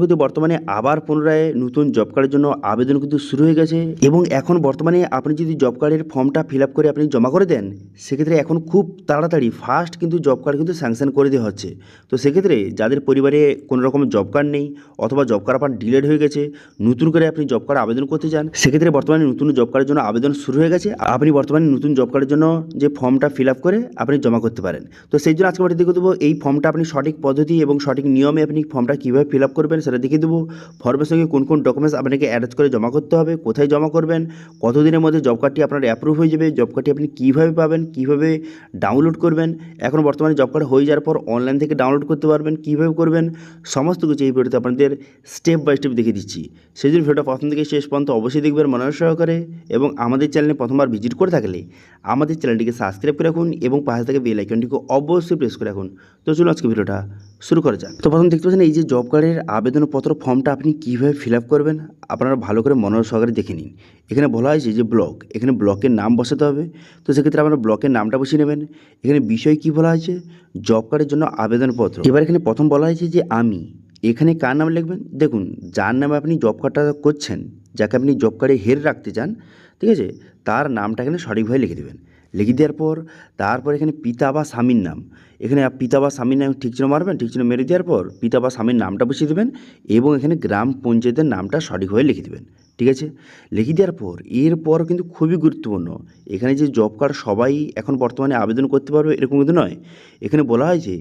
কিন্তু বর্তমানে আবার পুনরায় নতুন জব কার্ডের জন্য আবেদন কিন্তু শুরু হয়ে গেছে এবং এখন বর্তমানে আপনি যদি জব কার্ডের ফর্মটা ফিল আপ করে আপনি জমা করে দেন সেক্ষেত্রে এখন খুব তাড়াতাড়ি ফাস্ট কিন্তু জব কার্ড কিন্তু স্যাংশন করে দেওয়া হচ্ছে। তো সেক্ষেত্রে যাদের পরিবারে কোনো রকম জব কার্ড নেই অথবা জব কার্ড আপনার ডিলেড হয়ে গেছে, নতুন করে আপনি জব কার্ড আবেদন করতে চান, সেক্ষেত্রে বর্তমানে নতুন জব কার্ডের জন্য আবেদন শুরু হয়ে গেছে। আপনি বর্তমানে নতুন জব কার্ডের জন্য যে ফর্মটা ফিল আপ করে আপনি জমা করতে পারেন। তো সেই জন্য আজকে আমরা দেখে দেবো এই ফর্মটা আপনি সঠিক পদ্ধতি এবং সঠিক নিয়মে আপনি ফর্মটা কীভাবে ফিল আপ করবেন সেটা দেখিয়ে দেবো। ফর্মের সঙ্গে কোন কোন ডকুমেন্টস আপনাকে অ্যাটাচ করে জমা করতে হবে, কোথায় জমা করবেন, কতদিনের মধ্যে জব কার্ডটি আপনার অ্যাপ্রুভ হয়ে যাবে, জব কার্ডটি আপনি কীভাবে পাবেন, কীভাবে ডাউনলোড করবেন, এখন বর্তমানে জব কার্ড হয়ে যাওয়ার পর অনলাইন থেকে ডাউনলোড করতে পারবেন, কীভাবে করবেন, সমস্ত কিছু এই ভিডিওতে আপনাদের স্টেপ বাই স্টেপ দেখিয়ে দিচ্ছি। সেই জন্য ভিডিওটা প্রথম থেকে শেষ পর্যন্ত অবশ্যই দেখবেন মনোযোগ সহকারে এবং আমাদের চ্যানেলে প্রথমবার ভিজিট করে থাকলে আমাদের চ্যানেলটিকে সাবস্ক্রাইব করে রাখুন এবং পাশে থেকে বেল আইকনটিকে অবশ্যই প্রেস করে রাখুন। তো চলুন আজকে ভিডিওটা শুরু করা যাক। তো প্রথম দেখতে পাচ্ছেন এই যে জব কার্ডের আবেদনপত্র ফর্মটা আপনি কীভাবে ফিল আপ করবেন আপনারা ভালো করে মনোযোগ সহকারে দেখে নিন। এখানে বলা হয়েছে যে ব্লক, এখানে ব্লকের নাম বসাতে হবে। তো সেক্ষেত্রে আপনারা ব্লকের নামটা বসিয়ে নেবেন। এখানে বিষয় কী বলা হয়েছে, জব কার্ডের জন্য আবেদনপত্র। এবার এখানে প্রথম বলা হয়েছে যে আমি, এখানে কার নাম লিখবেন, দেখুন যার নামে আপনি জব কার্ডটা করছেন, যাকে আপনি জব কার্ডে হেড রাখতে চান, ঠিক আছে, তার নামটা এখানে সঠিকভাবে লিখে দেবেন। লিখে দেওয়ার পর তারপর এখানে পিতা বা স্বামীর নাম, এখানে পিতা বা স্বামীর নাম ঠিক চিহ্ন মারবেন, ঠিক চিহ্ন মেরে দেওয়ার পর পিতা বা স্বামীর নামটা বসিয়ে দেবেন এবং এখানে গ্রাম পঞ্চায়েতের নামটা সঠিকভাবে লিখে দেবেন। ঠিক আছে, লিখে দেওয়ার পর এরপর কিন্তু খুবই গুরুত্বপূর্ণ, এখানে যে জব কার্ড সবাই এখন বর্তমানে আবেদন করতে পারবে এরকম কিন্তু নয়। এখানে বলা হয়েছে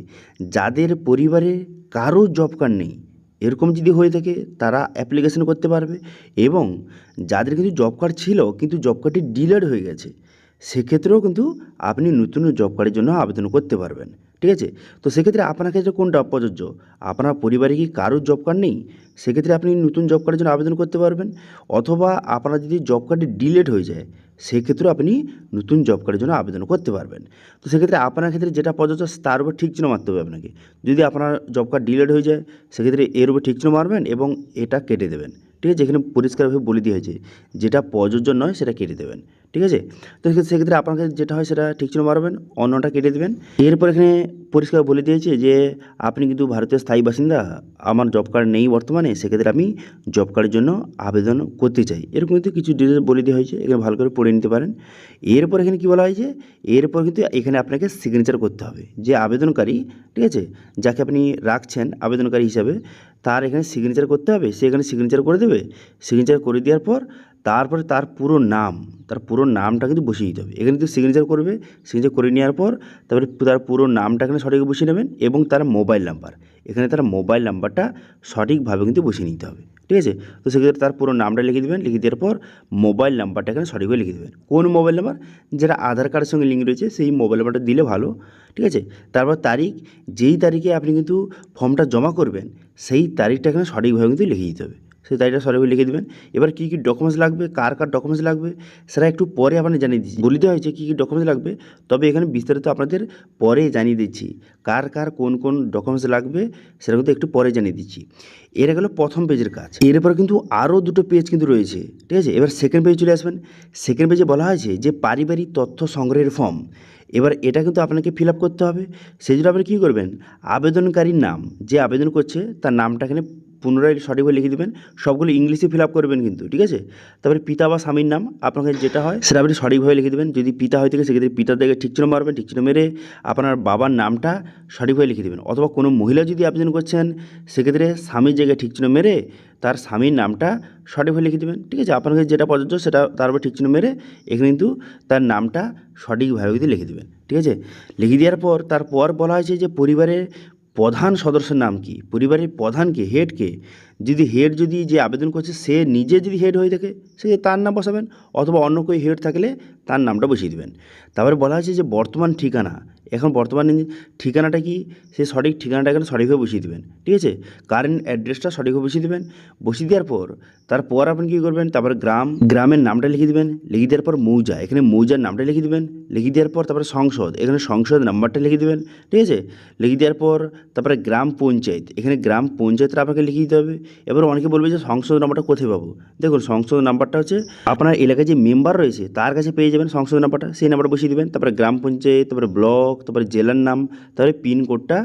যাদের পরিবারে কারো জব কার্ড নেই এরকম যদি হয়ে থাকে তারা অ্যাপ্লিকেশন করতে পারবে এবং যাদের কিন্তু জব কার্ড ছিল কিন্তু জব কার্ডটি ডিলেড হয়ে গেছে সেক্ষেত্রেও কিন্তু আপনি নতুন জব কার্ডের জন্য আবেদন করতে পারবেন। ঠিক আছে, তো সেক্ষেত্রে আপনার ক্ষেত্রে কোনটা প্রযোজ্য, আপনার পরিবারে কি কারোর জব কার্ড নেই সেক্ষেত্রে আপনি নতুন জব কার্ডের জন্য আবেদন করতে পারবেন, অথবা আপনার যদি জব কার্ডটি ডিলেট হয়ে যায় সেক্ষেত্রেও আপনি নতুন জব কার্ডের জন্য আবেদন করতে পারবেন। তো সেক্ষেত্রে আপনার ক্ষেত্রে যেটা প্রযোজ্য তার উপর ঠিক চিহ্ন মারতে হবে আপনাকে। যদি আপনার জব কার্ড ডিলেট হয়ে যায় সেক্ষেত্রে এর উপর ঠিক চিহ্ন মারবেন এবং এটা কেটে দেবেন। ঠিক আছে, এখানে পরিষ্কারভাবে বলে দেওয়া হয়েছে যেটা প্রযোজ্য নয় সেটা কেটে দেবেন। ঠিক আছে, তো সেক্ষেত্রে আপনাকে যেটা হয় সেটা ঠিক চিহ্ন মারবেন, অন্যটা কেটে দেবেন। এরপর এখানে পরিষ্কার বলে দিয়েছে যে আপনি কিন্তু ভারতের স্থায়ী বাসিন্দা, আমার জব কার্ড নেই বর্তমানে, সেক্ষেত্রে আমি জব কার্ডের জন্য আবেদন করতে চাই, এরকম কিন্তু কিছু ডিটেলস বলে দেওয়া হয়েছে, এখানে ভালো করে পড়ে নিতে পারেন। এরপর এখানে কী বলা হয়েছে, এরপর কিন্তু এখানে আপনাকে সিগনেচার করতে হবে, যে আবেদনকারী, ঠিক আছে, যাকে আপনি রাখছেন আবেদনকারী হিসাবে তার এখানে সিগনেচার করতে হবে, সে এখানে সিগনেচার করে দেবে। সিগনেচার করে দেওয়ার পর তারপরে তার পুরো নাম, তার পুরো নামটা কিন্তু বসিয়ে দিতে হবে। এখানে কিন্তু সিগনেচার করবে, সিগনেচার করে নেওয়ার পর তারপরে তার পুরো নামটা এখানে সঠিক বসিয়ে নেবেন এবং তার মোবাইল নাম্বার, এখানে তার মোবাইল নাম্বারটা সঠিকভাবে কিন্তু বসিয়ে নিতে হবে। ঠিক আছে, তো সেক্ষেত্রে তার পুরো নামটা লিখে দেবেন, লিখে দেওয়ার পর মোবাইল নাম্বারটা এখানে সঠিকভাবে লিখে দেবেন। কোন মোবাইল নাম্বার, যেটা আধার কার্ডের সঙ্গে লিঙ্ক রয়েছে সেই মোবাইল নাম্বারটা দিলে ভালো। ঠিক আছে, তারপর তারিখ, যেই তারিখে আপনি কিন্তু ফর্মটা জমা করবেন সেই তারিখটা এখানে সঠিকভাবে কিন্তু লিখে দিতে হবে, সেই তারিখটা সঠিকভাবে লিখে দেবেন। এবার কী কী ডকুমেন্টস লাগবে, কার কার ডকুমেন্টস লাগবে সেটা একটু পরে আপনাদের জানিয়ে দিচ্ছি, বলে দেওয়া হয়েছে কী কী ডকুমেন্টস লাগবে, তবে এখানে বিস্তারিত আপনাদের পরে জানিয়ে দিচ্ছি কার কার কোন কোন ডকুমেন্টস লাগবে সেটা কিন্তু একটু পরে জানিয়ে দিচ্ছি। এরা গেলো প্রথম পেজের কাজ। এরপর কিন্তু আরও দুটো পেজ কিন্তু রয়েছে। ঠিক আছে, এবার সেকেন্ড পেজে চলে আসবেন। সেকেন্ড পেজে বলা হয়েছে যে পারিবারিক তথ্য সংগ্রহের ফর্ম। এবার এটা কিন্তু আপনাকে ফিল আপ করতে হবে। সেই জন্য আপনি কী করবেন, আবেদনকারীর নাম, যে আবেদন করছে তার নামটা এখানে পুনরায় সঠিকভাবে লিখে দেবেন, সবগুলো ইংলিশে ফিল আপ করবেন কিন্তু। ঠিক আছে, তারপরে পিতা বা স্বামীর নাম আপনাকে যেটা হয় সেটা আপনি সঠিকভাবে লিখে দেবেন। যদি পিতা হয়ে থাকে সেক্ষেত্রে পিতার দিকে ঠিক চিহ্ন মারবেন, ঠিক চিহ্ন মেরে আপনার বাবার নামটা সঠিকভাবে লিখে দেবেন, অথবা কোনো মহিলা যদি আবেদন করছেন সেক্ষেত্রে স্বামীর জায়গায় ঠিক চিহ্ন মেরে তার স্বামীর নামটা সঠিকভাবে লিখে দেবেন। ঠিক আছে, আপনাকে যেটা প্রযোজ্য সেটা তারপর ঠিক চিহ্ন মেরে এখানে কিন্তু তার নামটা সঠিকভাবে কিন্তু লিখে দেবেন। ঠিক আছে, লিখে দেওয়ার পর তারপর বলা হয়েছে যে পরিবারের প্রধান সদস্যের নাম কি, পরিবারের প্রধানকে, হেডকে, যদি হেড যদি যে আবেদন করছে সে নিজে যদি হেড হয়ে থাকে সে তার নাম বসাবেন, অথবা অন্য কেউ হেড থাকলে তার নামটা বসিয়ে দেবেন। তারপরে বলা হয়েছে যে বর্তমান ঠিকানা, এখন বর্তমানে ঠিকানাটা কি সে সঠিক ঠিকানাটা এখানে সঠিকভাবে বসিয়ে দেবেন। ঠিক আছে, কারেন্ট অ্যাড্রেসটা সঠিকভাবে বসিয়ে দেবেন। বসিয়ে দেওয়ার পর তারপর আপনি কী করবেন, তারপরে গ্রামের নামটা লিখে দেবেন। লিখে দেওয়ার পর মৌজা, এখানে মৌজার নামটা লিখে দেবেন। লিখে দেওয়ার পর তারপরে সংসদ, এখানে সংসদ নাম্বারটা লিখে দেবেন। ঠিক আছে, লিখে দেওয়ার পর তারপরে গ্রাম পঞ্চায়েত, এখানে গ্রাম পঞ্চায়েতটা আপনাকে লিখে দিতে হবে। এবার অনেকে বলবে যে সংশোধন নাম্বারটা কোথায় পাবো। দেখুন সংশোধন নাম্বারটা হচ্ছে আপনার এলাকায় যে মেম্বার রয়েছে তার কাছে পেয়ে যাবেন সংশোধন নাম্বারটা, সেই নাম্বারটা বসিয়ে দেবেন। তারপরে গ্রাম পঞ্চায়েত, তারপরে ব্লক, তারপরে জেলার নাম, তারপরে পিনকোডটা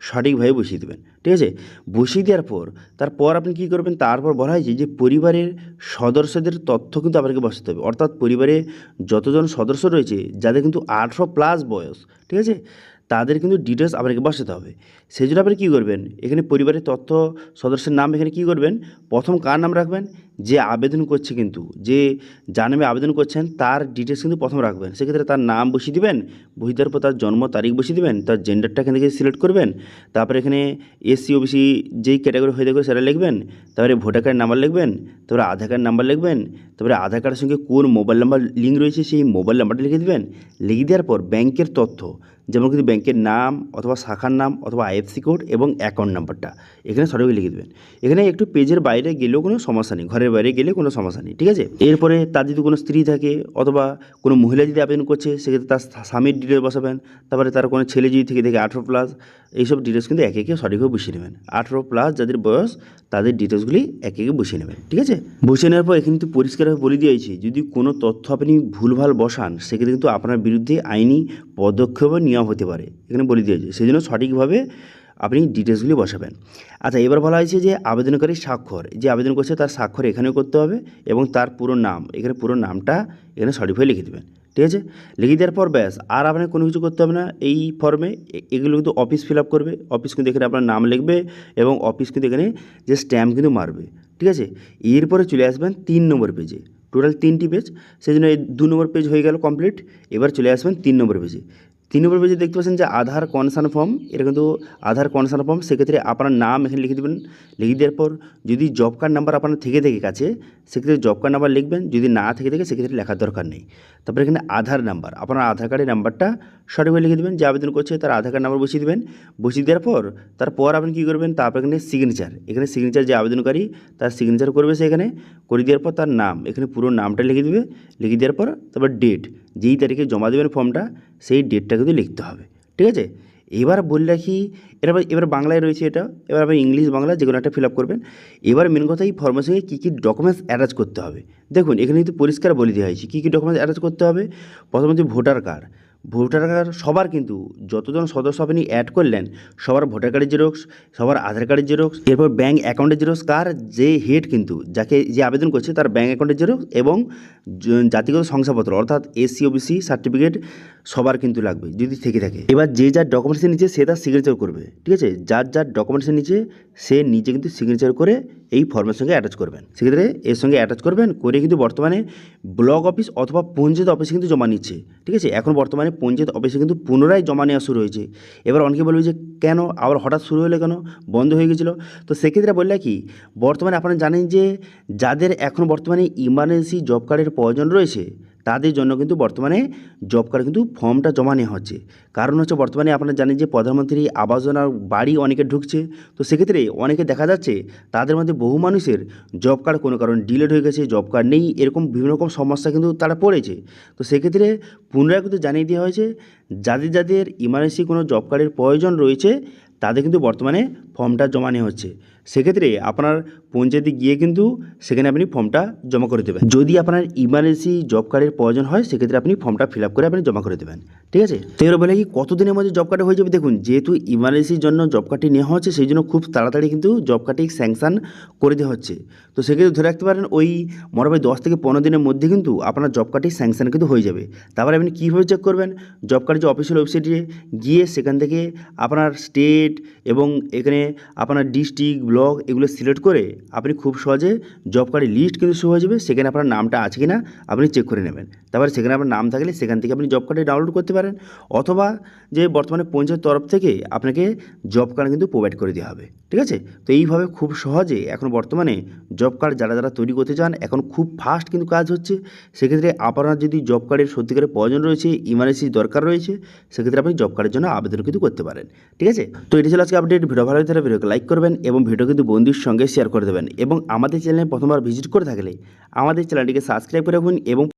সঠিকভাবে বসিয়ে দেবেন। ঠিক আছে, বসিয়ে দেওয়ার পর তারপর আপনি কী করবেন, তারপর বলা হয়েছে যে পরিবারের সদস্যদের তথ্য কিন্তু আপনাকে বসাতে হবে। অর্থাৎ পরিবারে যতজন সদস্য রয়েছে যাদের কিন্তু 18+ বয়স, ঠিক আছে, তাদের কিন্তু ডিটেলস আপনাকে বসাতে হবে। সেই জন্য আপনি কী করবেন, এখানে পরিবারের তথ্য সদস্যের নাম এখানে কী করবেন, প্রথম কার নাম রাখবেন, যে আবেদন করছে, কিন্তু যে যার নামে আবেদন করছেন তার ডিটেলস কিন্তু প্রথম রাখবেন। সেক্ষেত্রে তার নাম বসিয়ে দিবেন, বসিয়ে দেওয়ার পর তার জন্ম তারিখ বসিয়ে দিবেন, তার জেন্ডারটা এখান থেকে সিলেক্ট করবেন। তারপরে এখানে এসসি ওবিসি যেই ক্যাটাগরি হয়ে থাকবে সেটা লিখবেন। তারপরে ভোটার কার্ড নাম্বার লিখবেন, তারপরে আধার কার্ড নাম্বার লিখবেন, তারপরে আধার কার্ডের সঙ্গে কোন মোবাইল নাম্বার লিঙ্ক রয়েছে সেই মোবাইল নাম্বারটা লিখে দেবেন। লিখে দেওয়ার পর ব্যাংকের তথ্য, যেমন কিন্তু ব্যাংকের নাম অথবা শাখার নাম অথবা আইএফসি কোড এবং অ্যাকাউন্ট নাম্বারটা এখানে সঠিকভাবে লিখে দেবেন। এখানে একটু পেজের বাইরে গেলেও কোনো সমস্যা নেই, ঘরের বাইরে গেলে কোনো সমস্যা নেই। ঠিক আছে, এরপরে তার যদি কোনো স্ত্রী থাকে অথবা কোনো মহিলা যদি আবেদন করছে সেক্ষেত্রে তার স্বামীর ডিটেলস বসাবেন। তারপরে তার কোনো ছেলে যদি থেকে থাকে 18+, এইসব ডিটেলস কিন্তু একে একে সঠিকভাবে বসিয়ে নেবেন। 18+ যাদের বয়স তাদের ডিটেলসগুলি একে একে বসিয়ে নেবেন। ঠিক আছে, বসিয়ে নেওয়ার পর এখানে কিন্তু পরিষ্কারভাবে বলে দিয়েছি যদি কোনো তথ্য আপনি ভুলভাল বসান সেক্ষেত্রে কিন্তু আপনার বিরুদ্ধে আইনি পদক্ষেপও নেওয়া হতে পারে, এখানে বলে দিয়েছে। সেই জন্য সঠিকভাবে আপনি ডিটেলসগুলি বসাবেন। আচ্ছা, এবার বলা হয়েছে যে আবেদনকারীর স্বাক্ষর, যে আবেদন করছে তার স্বাক্ষর এখানেও করতে হবে এবং তার পুরো নাম, এখানে পুরো নামটা এখানে সঠিকভাবে লিখে দেবেন। ঠিক আছে, লিখে দেওয়ার পর ব্যাস আর আপনার কোনো কিছু করতে হবে না এই ফর্মে। এগুলো কিন্তু অফিস ফিল আপ করবে, অফিস কিন্তু এখানে আপনার নাম লিখবে এবং অফিস কিন্তু এখানে যে স্ট্যাম্প কিন্তু মারবে। ঠিক আছে, এরপরে চলে আসবেন 3 নম্বর পেজে। টোটাল 3টি পেজ, সেই জন্য এই 2 নম্বর পেজ হয়ে গেল কমপ্লিট। এবার চলে আসবেন 3 নম্বর পেজে। 3 নম্বর পেজে দেখতে পাচ্ছেন যে আধার কনসার্ন ফর্ম, এটা কিন্তু আধার কনসার্ন ফর্ম। সেক্ষেত্রে আপনার নাম এখানে লিখে দেবেন। লিখে দেওয়ার পর যদি জব কার্ড নাম্বার আপনার থেকে থাকে কাছে সেক্ষেত্রে জব কার্ড নাম্বার লিখবেন, যদি না থেকে থাকে সেক্ষেত্রে লেখার দরকার নেই। তারপরে এখানে আধার নাম্বার, আপনার আধার কার্ডের নাম্বারটা সঠিকভাবে লিখে দেবেন। যে আবেদন করছে তার আধার কার্ড নাম্বার বসিয়ে দেবেন। বসিয়ে দেওয়ার পর তারপর আপনি কী করবেন, তারপর এখানে সিগনেচার, এখানে সিগনেচার যে আবেদনকারী তার সিগনেচার করবে সেখানে। করে দেওয়ার পর তার নাম, এখানে পুরো নামটা লিখে দেবে। লিখে দেওয়ার পর তারপর ডেট, যেই তারিখে জমা দেবেন ফর্মটা সেই ডেটটা কিন্তু লিখতে হবে। ঠিক আছে, এবার বলে রাখি এবার বাংলায় রয়েছে এটা, এবার আপনি ইংলিশ বাংলা যে কোনো একটা ফিল আপ করবেন। এবার মেন কথা এই ফর্মের সঙ্গে কী কী ডকুমেন্টস অ্যাটাচ করতে হবে দেখুন এখানে কিন্তু পরিষ্কার বলে দেওয়া হয়েছে কী কী ডকুমেন্টস অ্যাটাচ করতে হবে। প্রথমত ভোটার কার্ড, ভোটার কার্ড সবার কিন্তু যতজন সদস্য আপনি অ্যাড করলেন সবার ভোটার কার্ডের জেরক্স, সবার আধার কার্ডের জেরক্স, এরপর ব্যাঙ্ক অ্যাকাউন্টের জেরক্স, কার যে হেড কিন্তু যাকে যে আবেদন করছে তার ব্যাঙ্ক অ্যাকাউন্টের জেরক্স এবং জাতিগত শংসাপত্র অর্থাৎ এসসি ওবিসি সার্টিফিকেট সবার কিন্তু লাগবে যদি থেকে থাকে। এবার যে যার ডকুমেন্টসের নিচে সে তার সিগনেচার করবে। ঠিক আছে, যার যার ডকুমেন্টসের নিচে সে নিজে কিন্তু সিগনেচার করে এই ফর্মের সঙ্গে অ্যাটাচ করবেন। সেক্ষেত্রে এর সঙ্গে অ্যাটাচ করবেন করে কিন্তু বর্তমানে ব্লক অফিস অথবা পঞ্চায়েত অফিসে কিন্তু জমা নিচ্ছে। ঠিক আছে, এখন বর্তমানে পঞ্চায়েত অফিসে কিন্তু পুনরায় জমা নেওয়া শুরু হয়েছে। এবার অনেকে বলবে যে কেন আবার হঠাৎ শুরু হলে, কেন বন্ধ হয়ে গেছিলো? তো সেক্ষেত্রে বললে কি, বর্তমানে আপনারা জানেন যে যাদের এখন বর্তমানে ইমার্জেন্সি জব কার্ডের প্রয়োজন রয়েছে তাদের জন্য কিন্তু বর্তমানে জব কার্ড কিন্তু ফর্মটা জমা নেওয়া হচ্ছে। কারণ হচ্ছে বর্তমানে আপনারা জানেন যে প্রধানমন্ত্রী আবাস যোজনার বাড়ি অনেকে ঢুকছে। তো সেক্ষেত্রে অনেকে দেখা যাচ্ছে তাদের মধ্যে বহু মানুষের জব কার্ড কোনো কারণে ডিলেট হয়ে গেছে, জব কার্ড নেই, এরকম বিভিন্ন রকম সমস্যা কিন্তু তারা পড়েছে। তো সেক্ষেত্রে পুনরায় কিন্তু জানিয়ে দেওয়া হয়েছে যাদের যাদের ইমার্জেন্সি কোনো জব কার্ডের প্রয়োজন রয়েছে তাদের কিন্তু বর্তমানে ফর্মটা জমা নেওয়া হচ্ছে। সেক্ষেত্রে আপনার পঞ্চায়েতে গিয়ে কিন্তু সেখানে আপনি ফর্মটা জমা করে দেবেন। যদি আপনার ইমার্জেন্সি জব কার্ডের প্রয়োজন হয় সেক্ষেত্রে আপনি ফর্মটা ফিল আপ করে আপনি জমা করে দেবেন। ঠিক আছে, তো এবার বলে কি কতদিনের মধ্যে জব কার্ড হয়ে যাবে? দেখুন যেহেতু ইমার্জেন্সির জন্য জব কার্ডটি নেওয়া হচ্ছে সেই জন্য খুব তাড়াতাড়ি কিন্তু জব কার্ডটি স্যাংশন করে দেওয়া হচ্ছে। তো সেক্ষেত্রে ধরে রাখতে পারেন ওই মোটামুটি 10 থেকে 15 দিনের মধ্যে কিন্তু আপনার জব কার্ডটি স্যাংশন কিন্তু হয়ে যাবে। তারপরে আপনি কীভাবে চেক করবেন, জব কার্ডের যে অফিসিয়াল ওয়েবসাইটে গিয়ে সেখান থেকে আপনার স্টেট এবং এখানে আপনার ডিস্ট্রিক্ট ব্লক এগুলো সিলেক্ট করে আপনি খুব সহজে জব কার্ডের লিস্ট কিন্তু শো হয়ে যাবে। সেখানে আপনার নামটা আছে কি না আপনি চেক করে নেবেন। তারপরে সেখানে আপনার নাম থাকলে সেখান থেকে আপনি জব কার্ডে ডাউনলোড করতে পারেন, অথবা যে বর্তমানে পঞ্চায়েত তরফ থেকে আপনাকে জব কার্ড কিন্তু প্রোভাইড করে দেওয়া হবে। ঠিক আছে, তো এইভাবে খুব সহজে এখন বর্তমানে জব কার্ড যারা যারা তৈরি করতে চান এখন খুব ফাস্ট কিন্তু কাজ হচ্ছে। সেক্ষেত্রে আপনার যদি জব কার্ডের সত্যিকারের প্রয়োজন রয়েছে, ইমার্জেন্সি দরকার রয়েছে, সেক্ষেত্রে আপনি জব কার্ডের জন্য আবেদন কিন্তু করতে পারেন। ঠিক আছে, তো এটি ছিল আজকে আপডেট। ভিডিও ভালো লাগলে ভিডিওকে লাইক করবেন এবং ভিডিও কিন্তু বন্ধুর সঙ্গে শেয়ার করে দেবেন এবং আমাদের চ্যানেলে প্রথমবার ভিজিট করে থাকলে আমাদের চ্যানেলটিকে সাবস্ক্রাইব করে রাখুন এবং